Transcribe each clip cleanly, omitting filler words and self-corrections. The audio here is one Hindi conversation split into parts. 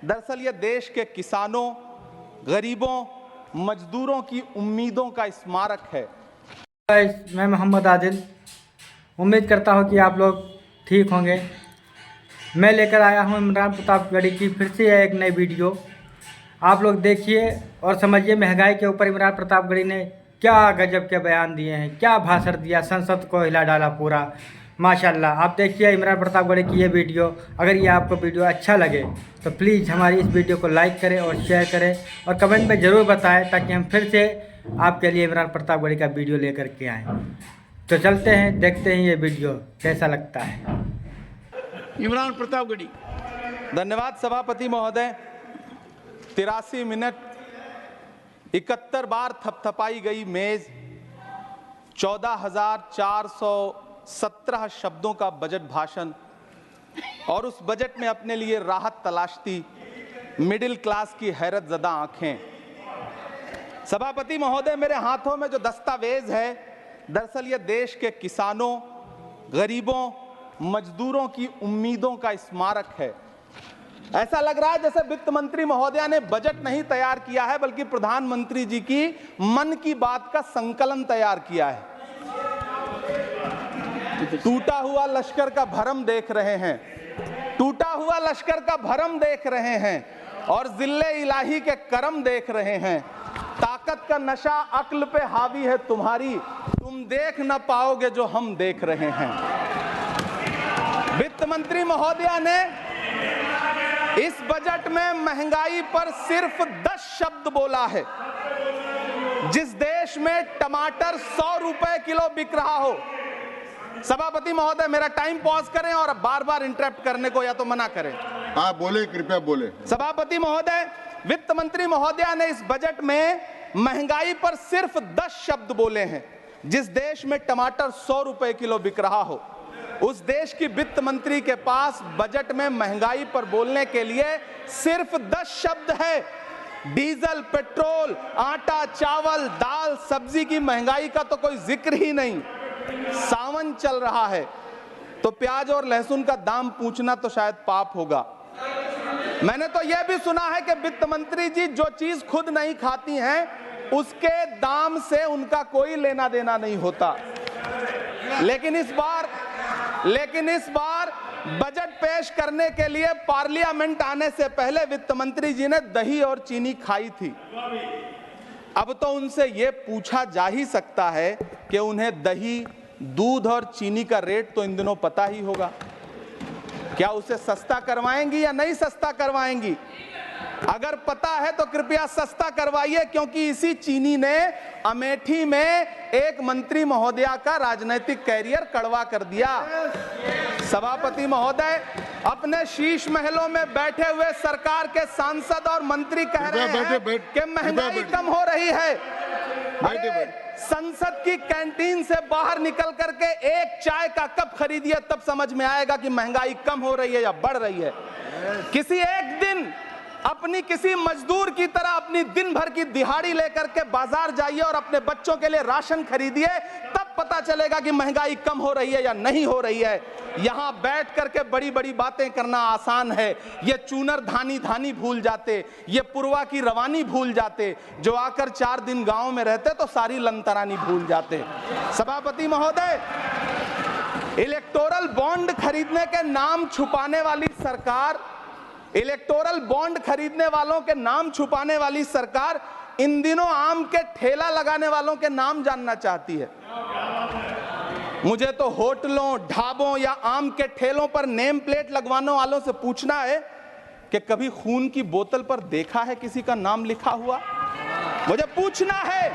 दरअसल ये देश के किसानों, गरीबों, मजदूरों की उम्मीदों का स्मारक है। मैं मोहम्मद आदिल उम्मीद करता हूँ कि आप लोग ठीक होंगे। मैं लेकर आया हूँ इमरान प्रतापगढ़ी की फिर से एक नई वीडियो। आप लोग देखिए और समझिए महंगाई के ऊपर इमरान प्रतापगढ़ी ने क्या गजब के बयान दिए हैं, क्या भाषण दिया, संसद को हिला डाला पूरा। माशाल्लाह। आप देखिए इमरान प्रतापगढ़ी की ये वीडियो। अगर ये आपको वीडियो अच्छा लगे तो प्लीज़ हमारी इस वीडियो को लाइक करें और शेयर करें और कमेंट में ज़रूर बताएं ताकि हम फिर से आपके लिए इमरान प्रतापगढ़ी का वीडियो लेकर के आएँ। तो चलते हैं, देखते हैं ये वीडियो कैसा लगता है। इमरान प्रतापगढ़ी। धन्यवाद सभापति महोदय। 83 मिनट 71 बार थपथपाई गई मेज, 14,417 शब्दों का बजट भाषण और उस बजट में अपने लिए राहत तलाशती मिडिल क्लास की हैरत ज़दा आंखें। सभापति महोदय, मेरे हाथों में जो दस्तावेज है दरअसल ये देश के किसानों, गरीबों, मजदूरों की उम्मीदों का स्मारक है। ऐसा लग रहा है जैसे वित्त मंत्री महोदया ने बजट नहीं तैयार किया है बल्कि प्रधानमंत्री जी की मन की बात का संकलन तैयार किया है। टूटा हुआ लश्कर का भरम देख रहे हैं, टूटा हुआ लश्कर का भरम देख रहे हैं और जिल्ले इलाही के करम देख रहे हैं। ताकत का नशा अक्ल पे हावी है तुम्हारी, तुम देख न पाओगे जो हम देख रहे हैं। वित्त मंत्री महोदया ने इस बजट में महंगाई पर सिर्फ 10 शब्द बोला है। जिस देश में टमाटर 100 रुपए किलो बिक रहा हो। सभापति महोदय, मेरा टाइम पॉज करें और बार बार इंटरप्ट करने को या तो मना करें। हाँ बोले, कृपया बोले। सभापति महोदय, वित्त मंत्री महोदया ने इस बजट में महंगाई पर सिर्फ 10 शब्द बोले हैं। जिस देश में टमाटर 100 रुपए किलो बिक रहा हो, उस देश की वित्त मंत्री के पास बजट में महंगाई पर बोलने के लिए सिर्फ 10 शब्द है। डीजल, पेट्रोल, आटा, चावल, दाल, सब्जी की महंगाई का तो कोई जिक्र ही नहीं। सावन चल रहा है तो प्याज और लहसुन का दाम पूछना तो शायद पाप होगा। मैंने तो यह भी सुना है कि वित्त मंत्री जी जो चीज खुद नहीं खाती हैं उसके दाम से उनका कोई लेना देना नहीं होता। लेकिन इस बार बजट पेश करने के लिए पार्लियामेंट आने से पहले वित्त मंत्री जी ने दही और चीनी खाई थी। अब तो उनसे यह पूछा जा ही सकता है कि उन्हें दही, दूध और चीनी का रेट तो इन दिनों पता ही होगा। क्या उसे सस्ता करवाएंगी या नहीं सस्ता करवाएंगी? अगर पता है तो कृपया सस्ता करवाइए, क्योंकि इसी चीनी ने अमेठी में एक मंत्री महोदया का राजनीतिक कैरियर कड़वा कर दिया। सभापति महोदय, अपने शीश महलों में बैठे हुए सरकार के सांसद और मंत्री कह रहे हैं कि महंगाई कम हो रही है। संसद की कैंटीन से बाहर निकल करके एक चाय का कप खरीदिए, तब समझ में आएगा कि महंगाई कम हो रही है या बढ़ रही है। किसी एक दिन अपनी किसी मजदूर की तरह अपनी दिन भर की दिहाड़ी लेकर के बाजार जाइए और अपने बच्चों के लिए राशन खरीदिए, तब पता चलेगा कि महंगाई कम हो रही है या नहीं हो रही है। यहां बैठ करके बड़ी बड़ी बातें करना आसान है। ये चूनर धानी धानी भूल जाते, ये पुरवा की रवानी भूल जाते, जो आकर 4 दिन गांव में रहते तो सारी लंतरानी भूल जाते। सभापति महोदय, इलेक्टोरल बॉन्ड खरीदने के नाम छुपाने वाली सरकार, इलेक्टोरल बॉन्ड खरीदने वालों के नाम छुपाने वाली सरकार इन दिनों आम के ठेला लगाने वालों के नाम जानना चाहती है। मुझे तो होटलों, ढाबों या आम के ठेलों पर नेम प्लेट लगवाने वालों से पूछना है कि कभी खून की बोतल पर देखा है किसी का नाम लिखा हुआ? मुझे पूछना है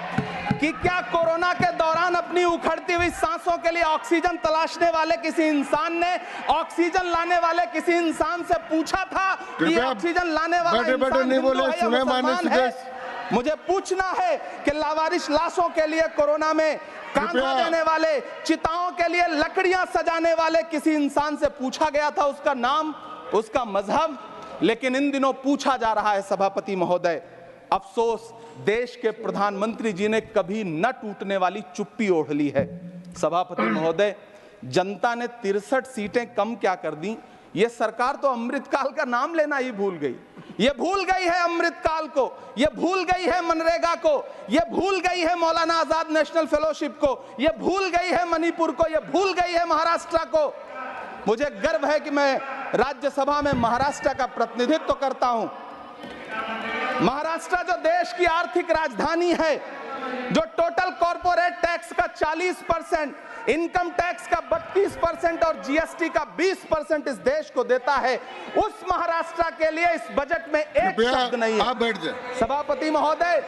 कि क्या कोरोना के दौरान अपनी उखड़ती हुई सांसों के लिए ऑक्सीजन तलाशने वाले किसी इंसान ने ऑक्सीजन लाने वाले किसी इंसान से पूछा था कि ऑक्सीजन लाने वाला इंसान हिंदू है? मुझे पूछना है कि लावारिश लाशों के लिए कोरोना में कांधा देने वाले, चिताओं के लिए लकड़ियां सजाने वाले किसी इंसान से पूछा गया था उसका नाम, उसका मजहब? लेकिन इन दिनों पूछा जा रहा है। सभापति महोदय, अफसोस देश के प्रधानमंत्री जी ने कभी न टूटने वाली चुप्पी ओढ़ ली है। सभापति महोदय, जनता ने 63 सीटें कम क्या कर दी, ये सरकार तो अमृतकाल का नाम लेना ही भूल गई। ये भूल गई है अमृतकाल को, ये भूल गई है मनरेगा को, ये भूल गई है मौलाना आजाद नेशनल फेलोशिप को, ये भूल गई है मणिपुर को, ये भूल गई है महाराष्ट्र को। मुझे गर्व है कि मैं राज्यसभा में महाराष्ट्र का प्रतिनिधित्व करता हूं। महाराष्ट्र जो देश की आर्थिक राजधानी है, जो टोटल कॉर्पोरेट टैक्स का 40%, इनकम टैक्स का 32% और जीएसटी का 20% इस देश को देता है, उस महाराष्ट्र के लिए इस बजट में एक शब्द नहीं है। आप बैठ जाए सभापति महोदय,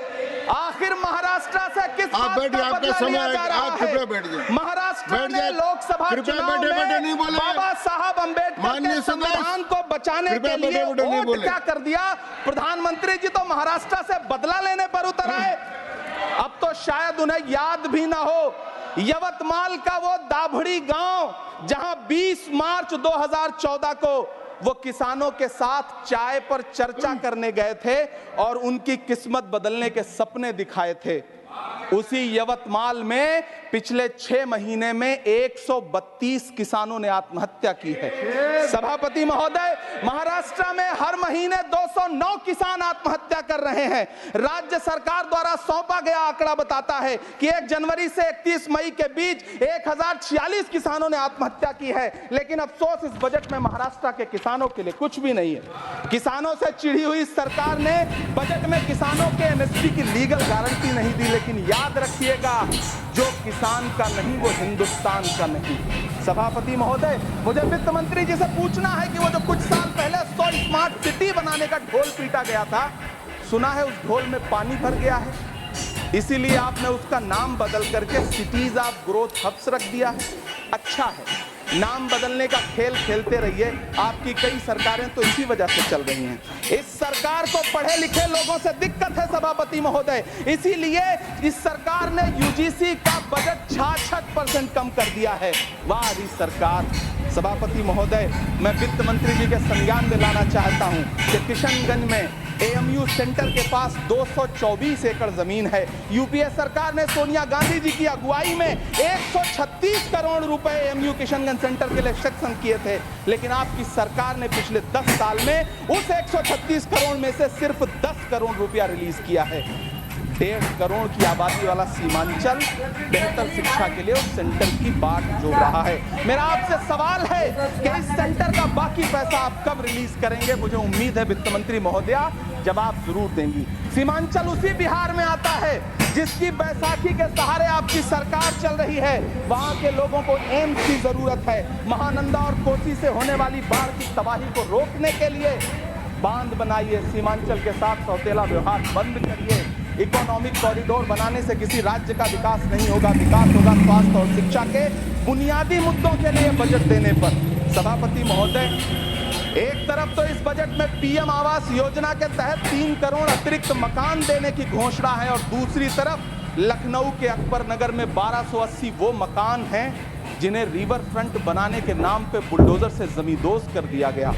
आखिर महाराष्ट्र से किस बात का बदला लिया जा रहा है? महाराष्ट्र ने लोकसभा चुनाव में बाबा साहब अम्बेडकर के संविधान को बचाने के लिए वोट क्या कर दिया? प्रधानमंत्री जी तो महाराष्ट्र से बदला लेने पर उतर आए। अब तो शायद उन्हें याद भी ना हो, यवतमाल का वो दाभड़ी गांव जहां 20 मार्च 2014 को वो किसानों के साथ चाय पर चर्चा करने गए थे और उनकी किस्मत बदलने के सपने दिखाए थे, उसी यवतमाल में पिछले 6 महीने में 132 किसानों ने आत्महत्या की है। सभापति महोदय, महाराष्ट्र में हर महीने 209 किसान आत्महत्या कर रहे हैं। राज्य सरकार द्वारा सौंपा गया आंकड़ा बताता है कि 1 जनवरी से 31 मई के बीच 1046 किसानों ने आत्महत्या की है। लेकिन अफसोस, इस बजट में महाराष्ट्र के किसानों के लिए कुछ भी नहीं है। किसानों से चिढ़ी हुई सरकार ने बजट में किसानों के एमएसपी की लीगल गारंटी नहीं दी। लेकिन याद रखिएगा, जो किसान का नहीं वो हिंदुस्तान का नहीं। सभापति महोदय, मुझे वित्त मंत्री जी से पूछना है कि वो जो कुछ साल पहले 100 स्मार्ट सिटी बनाने का ढोल पीटा गया था, सुना है उस ढोल में पानी भर गया है, इसीलिए आपने उसका नाम बदल करके सिटीज ऑफ ग्रोथ हब्स रख दिया है। अच्छा है, नाम बदलने का खेल खेलते रहिए, आपकी कई सरकारें तो इसी वजह से चल रही हैं। इस सरकार को पढ़े लिखे लोगों से दिक्कत है सभापति महोदय, इसीलिए इस सरकार ने यूजीसी का बजट 66% कम कर दिया है। वाह इस सरकार। सभापति महोदय, मैं वित्त मंत्री जी के संज्ञान में लाना चाहता हूं कि किशनगंज में एएमयू सेंटर के पास 224 एकड़ जमीन है। यूपीए सरकार ने सोनिया गांधी जी की अगुवाई में 136 करोड़ रुपए एएमयू किशनगंज सेंटर के लिए सेक्शन किए थे, लेकिन आपकी सरकार ने पिछले 10 साल में उस 136 करोड़ में से सिर्फ 10 करोड़ रुपया रिलीज किया है। 1.5 करोड़ की आबादी वाला सीमांचल बेहतर शिक्षा के लिए उस सेंटर की बाट जोड़ रहा है। मेरा आपसे सवाल है कि इस सेंटर का बाकी पैसा आप कब रिलीज करेंगे? मुझे उम्मीद है वित्त मंत्री महोदया जवाब जरूर देंगी। सीमांचल उसी बिहार में आता है जिसकी बैसाखी के सहारे आपकी सरकार चल रही है। वहां के लोगों को एम्स की जरूरत है। महानंदा और कोसी से होने वाली बाढ़ की तबाही को रोकने के लिए बांध बनाइए, सीमांचल के साथ सौतेला व्यवहार बंद करिए। इकोनॉमिक कॉरिडोर बनाने से किसी राज्य का विकास नहीं होगा, विकास होगा स्वास्थ्य और शिक्षा के बुनियादी मुद्दों के लिए बजट देने पर। सभापति महोदय, एक तरफ तो इस बजट में पीएम आवास योजना के तहत 3 करोड़ अतिरिक्त मकान देने की घोषणा है और दूसरी तरफ लखनऊ के अकबर नगर में 1280 वो मकान हैं जिन्हें रिवर फ्रंट बनाने के नाम पे बुलडोजर से जमींदोज कर दिया गया।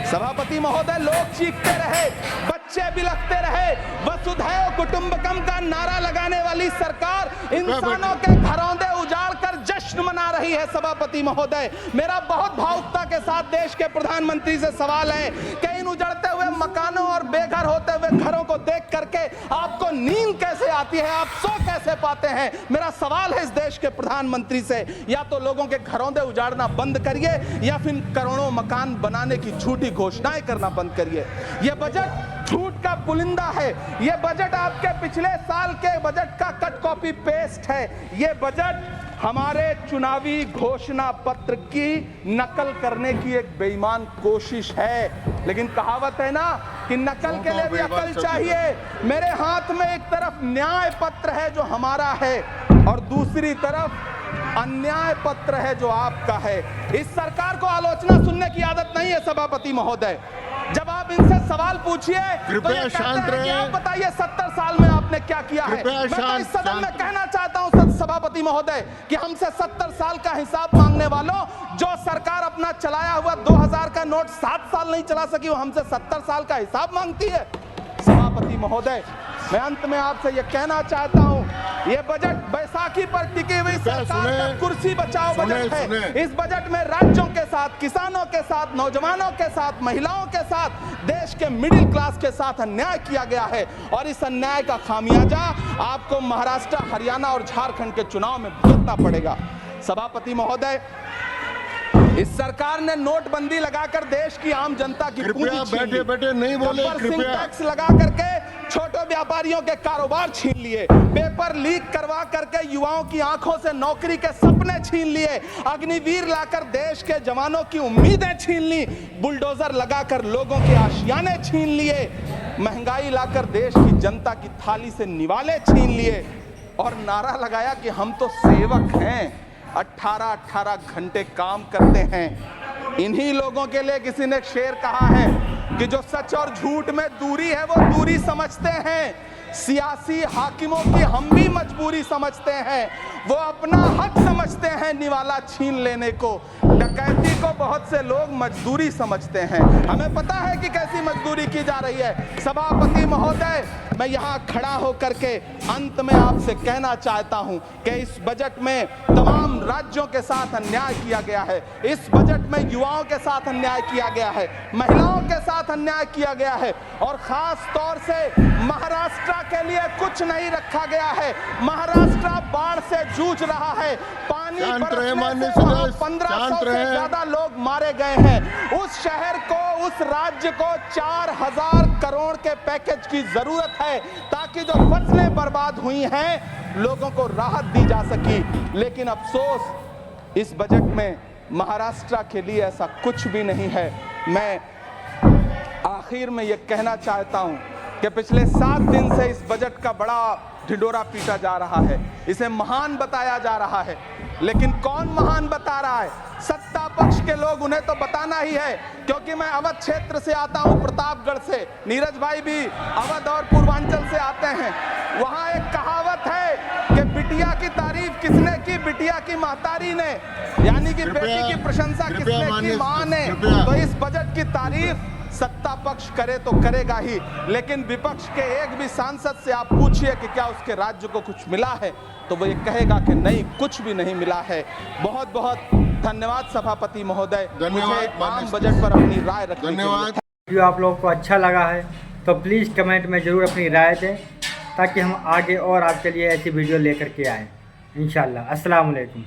सभापति महोदय, लोग चीखते रहे, बच्चे बिलखते रहे, वसुधैव कुटुंबकम का नारा लगाने वाली सरकार इंसानों के घरौंदे उजाड़ कर जश्न मना रही है। सभापति महोदय, मेरा बहुत भावुकता के साथ देश के प्रधानमंत्री से सवाल है कि इन उजड़ते हुए मकानों और बेघर होते हुए घरों को देख करके आपको नींद कैसे आती है, आप सो कैसे पाते हैं? मेरा सवाल है इस देश के प्रधानमंत्री से, या तो लोगों के घरौंदे उजाड़ना बंद करिए या फिर करोड़ों मकान बनाने की झूठी घोषणाएं करना बंद करिए। यह बजट झूठ का पुलिंदा है। यह बजट आपके पिछले साल के बजट का कट कॉपी पेस्ट है। यह बजट हमारे चुनावी घोषणा पत्र की नकल करने की एक बेईमान कोशिश है। लेकिन कहावत है ना कि नकल के लिए भी अकल चाहिए। मेरे हाथ में एक तरफ न्याय पत्र है जो हमारा है और दूसरी तरफ अन्याय पत्र है जो आपका है। इस सरकार को आलोचना सुनने की आदत नहीं है सभापति महोदय। जब आप इनसे सवाल पूछिए तो ये कहते हैं कि आप बताइए 70 साल में आपने क्या किया है। मैं तो इस सदन में कहना चाहता हूं सभापति महोदय कि हमसे 70 साल का हिसाब मांगने वालों, जो सरकार अपना चलाया हुआ 2000 का नोट 7 साल नहीं चला सकी, वो हमसे 70 साल का हिसाब मांगती है। सभापति महोदय, मैं अंत में आपसे यह कहना चाहता हूं ये बजट बैसाखी पर टिकी हुई सरकार सुने, का कुर्सी बचाओ सुने, बजट है। सुने। इस बजट में राज्यों के साथ, किसानों के साथ, नौजवानों के साथ, महिलाओं के साथ, देश के मिडिल क्लास के साथ अन्याय किया गया है और इस अन्याय का खामियाजा आपको महाराष्ट्र, हरियाणा और झारखंड के चुनाव में भुगतना पड़ेगा। सभापति महोदय, इस सरकार ने नोटबंदी लगाकर देश की आम जनता की पूंजी कृपया छीन ली। बैठे बैठे नहीं बोले, गब्बर सिंह कृपया। टैक्स लगा करके छोटे व्यापारियों के कारोबार छीन लिए, पेपर लीक करवा करके युवाओं की आंखों से नौकरी के सपने छीन लिए, अग्निवीर लाकर देश के जवानों की उम्मीदें छीन ली, बुलडोजर लगाकर लोगों के आशियाने छीन लिए, महंगाई लाकर देश की जनता की थाली से निवाले छीन लिए और नारा लगाया कि हम तो सेवक हैं, 18-18 घंटे काम करते हैं। इन्हीं लोगों के लिए किसी ने शेर कहा है कि जो सच और झूठ में दूरी है वो दूरी समझते हैं, सियासी हाकिमों की हम भी मजबूरी समझते हैं, वो अपना हक समझते हैं निवाला छीन लेने को। डकैती को बहुत से लोग मजदूरी समझते हैं। हमें पता है कि कैसी मजदूरी की जा रही है। सभापति महोदय, मैं यहाँ खड़ा होकर के अंत में आपसे कहना चाहता हूँ कि इस बजट में तमाम राज्यों के साथ अन्याय किया गया है, इस बजट में युवाओं के साथ अन्याय किया गया है, महिलाओं के साथ अन्याय किया गया है और खास तौर से महाराष्ट्र के लिए कुछ नहीं रखा गया है। महाराष्ट्र बाढ़ से जूझ रहा है, पानी बरसने से वहां 1500 से ज्यादा लोग मारे गए हैं। उस शहर को, उस राज्य को 4000 करोड़ के पैकेज की जरूरत है ताकि जो फसलें बर्बाद हुई हैं लोगों को राहत दी जा सकी। लेकिन अफसोस, इस बजट में महाराष्ट्र के लिए ऐसा कुछ भी नहीं है। मैं आखिर में यह कहना चाहता हूं कि पिछले 7 दिन से इस बजट का बड़ा ढिंढोरा पीटा जा रहा है, इसे महान बताया जा रहा है, लेकिन कौन महान बता रहा है? सत्ता पक्ष के लोग, उन्हें तो बताना ही है। क्योंकि मैं अवध क्षेत्र से आता हूं, प्रतापगढ़ से, नीरज भाई भी अवध और पूर्वांचल से आते हैं। वहां एक कहावत है कि बिटिया की तारीफ किसने की? बिटिया की महतारी ने, यानी कि बेटी की प्रशंसा किसने की? मां ने। तो इस बजट की तारीफ सत्ता पक्ष करे तो करेगा ही, लेकिन विपक्ष के एक भी सांसद से आप पूछिए कि क्या उसके राज्य को कुछ मिला है, तो वो ये कहेगा कि नहीं, कुछ भी नहीं मिला है। बहुत बहुत धन्यवाद सभापति महोदय, मुझे आम बजट पर अपनी राय रखने के लिए। वीडियो आप लोगों को अच्छा लगा है तो प्लीज़ कमेंट में ज़रूर अपनी राय दें ताकि हम आगे और आपके लिए ऐसी वीडियो लेकर के आएँ। इंशाल्लाह। अस्सलाम वालेकुम।